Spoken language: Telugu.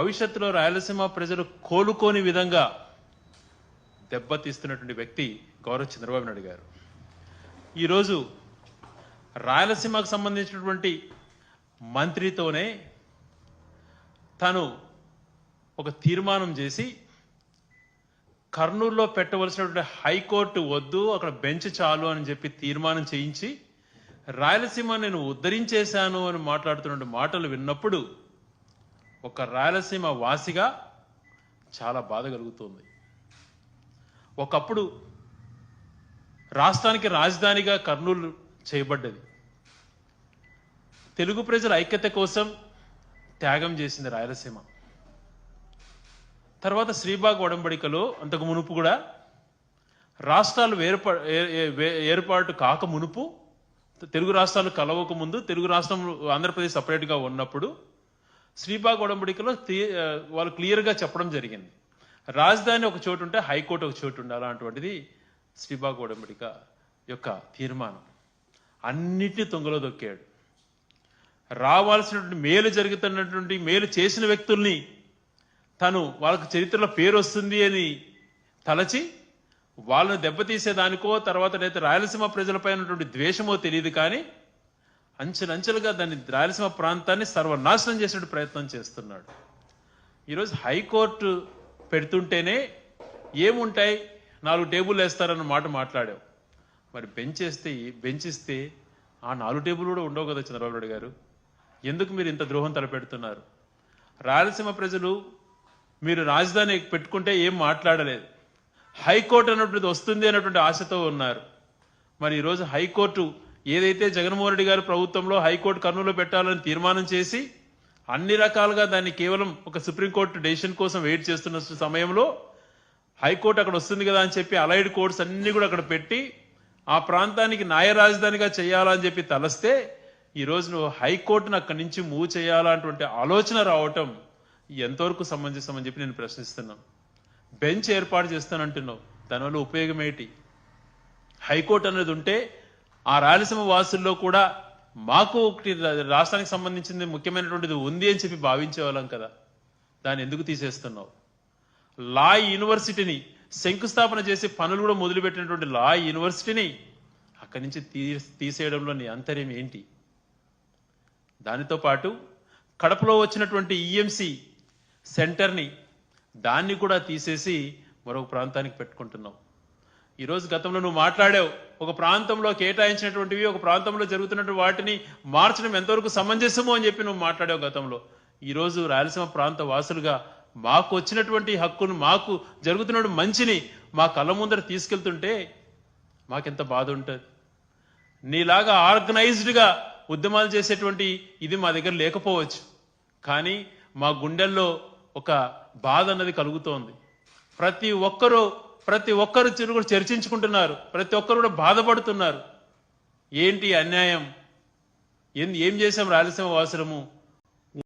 భవిష్యత్తులో రాయలసీమ ప్రజలు కోలుకోని విధంగా దెబ్బతీస్తున్నటువంటి వ్యక్తి గౌరవ్ చంద్రబాబు నాయుడు గారు. ఈరోజు రాయలసీమకు సంబంధించినటువంటి మంత్రితోనే తను ఒక తీర్మానం చేసి కర్నూలులో పెట్టవలసినటువంటి హైకోర్టు వద్దు, అక్కడ బెంచ్ చాలు అని చెప్పి తీర్మానం చేయించి రాయలసీమ నేను ఉద్ధరించేశాను అని మాట్లాడుతున్న మాటలు విన్నప్పుడు ఒక రాయలసీమ వాసిగా చాలా బాధ కలుగుతుంది. ఒకప్పుడు రాష్ట్రానికి రాజధానిగా కర్నూలు చేయబడ్డది. తెలుగు ప్రజల ఐక్యత కోసం త్యాగం చేసింది రాయలసీమ. తర్వాత శ్రీబాగ్ ఒడంబడికలో అంతకు మునుపు కూడా రాష్ట్రాలు ఏర్పాటు కాక మునుపు, తెలుగు రాష్ట్రాలు కలవక ముందు, తెలుగు రాష్ట్రం ఆంధ్రప్రదేశ్ సపరేట్గా ఉన్నప్పుడు శ్రీబాగ్ ఒడంబడికలో వాళ్ళు క్లియర్గా చెప్పడం జరిగింది. రాజధాని ఒక చోటు ఉంటే హైకోర్టు ఒక చోటు ఉండాలి. అలాంటిది శ్రీబాగ్ ఒడంబడిక యొక్క తీర్మానం. అన్నిటినీ తొంగలో దొక్కాడు. రావాల్సినటువంటి మేలు జరుగుతున్నటువంటి మేలు చేసిన వ్యక్తుల్ని తను వాళ్ళకు చరిత్రలో పేరు వస్తుంది అని తలచి వాళ్ళని దెబ్బతీసేదానికో తర్వాత అయితే రాయలసీమ ప్రజలపై ఉన్నటువంటి ద్వేషమో తెలియదు, కానీ అంచెలంచెలుగా దాన్ని రాయలసీమ ప్రాంతాన్ని సర్వనాశనం చేసే ప్రయత్నం చేస్తున్నాడు. ఈరోజు హైకోర్టు పెడుతుంటేనే ఏముంటాయి, 4 టేబుల్ వేస్తారన్న మాట మాట్లాడావు. మరి బెంచ్ ఇస్తే ఆ 4 టేబుల్ కూడా ఉండవు కదా చంద్రబాబు నాయుడు గారు. ఎందుకు మీరు ఇంత ద్రోహం తలపెడుతున్నారు? రాయలసీమ ప్రజలు మీరు రాజధాని పెట్టుకుంటే ఏం మాట్లాడలేదు, హైకోర్టు అన్నటువంటి వస్తుంది అన్నటువంటి ఆశతో ఉన్నారు. మరి ఈరోజు హైకోర్టు ఏదైతే జగన్మోహన్ రెడ్డి గారు ప్రభుత్వంలో హైకోర్టు కర్నూలులో పెట్టాలని తీర్మానం చేసి అన్ని రకాలుగా దాన్ని కేవలం ఒక సుప్రీంకోర్టు డెసిషన్ కోసం వెయిట్ చేస్తున్న సమయంలో హైకోర్టు అక్కడ వస్తుంది కదా అని చెప్పి అలైడ్ కోర్ట్స్ అన్ని కూడా అక్కడ పెట్టి ఆ ప్రాంతానికి న్యాయ రాజధానిగా చేయాలని చెప్పి తలస్తే ఈరోజు నువ్వు హైకోర్టును అక్కడి నుంచి మూవ్ చేయాలన్నటువంటి ఆలోచన రావటం ఎంతవరకు సమంజసం అని చెప్పి నేను ప్రశ్నిస్తున్నాను. బెంచ్ ఏర్పాటు చేస్తానంటున్నావు, దానివల్ల ఉపయోగం ఏంటి? హైకోర్టు అనేది ఉంటే ఆ రాయలసీమ వాసుల్లో కూడా మాకు ఒకటి రాష్ట్రానికి సంబంధించింది ముఖ్యమైనటువంటిది ఉంది అని చెప్పి భావించేవాళ్ళం కదా. దాన్ని ఎందుకు తీసేస్తున్నావు? లా యూనివర్సిటీని శంకుస్థాపన చేసి పనులు కూడా మొదలుపెట్టినటువంటి లా యూనివర్సిటీని అక్కడి నుంచి తీసేయడంలో నీ అంతర్యం ఏంటి? దానితో పాటు కడపలో వచ్చినటువంటి ఈఎంసీ సెంటర్ని దాన్ని కూడా తీసేసి మరొక ప్రాంతానికి పెట్టుకుంటున్నావు. ఈరోజు గతంలో నువ్వు మాట్లాడావు, ఒక ప్రాంతంలో కేటాయించినటువంటివి ఒక ప్రాంతంలో జరుగుతున్నటువంటి వాటిని మార్చడం ఎంతవరకు సమంజసమో అని చెప్పి నువ్వు మాట్లాడావు గతంలో. ఈరోజు రాయలసీమ ప్రాంత వాసులుగా మాకు వచ్చినటువంటి హక్కును, మాకు జరుగుతున్న మంచిని మా కళ్ళ ముందర తీసుకెళ్తుంటే మాకెంత బాధ ఉంటుంది. నీలాగా ఆర్గనైజ్డ్గా ఉద్యమాలు చేసేటువంటి ఇది మా దగ్గర లేకపోవచ్చు, కానీ మా గుండెల్లో ఒక బాధ అన్నది కలుగుతోంది. ప్రతి ఒక్కరు కూడా చర్చించుకుంటున్నారు, ప్రతి ఒక్కరు కూడా బాధపడుతున్నారు. ఏంటి అన్యాయం? ఏం చేశాం రాయలసీమ వాసులము?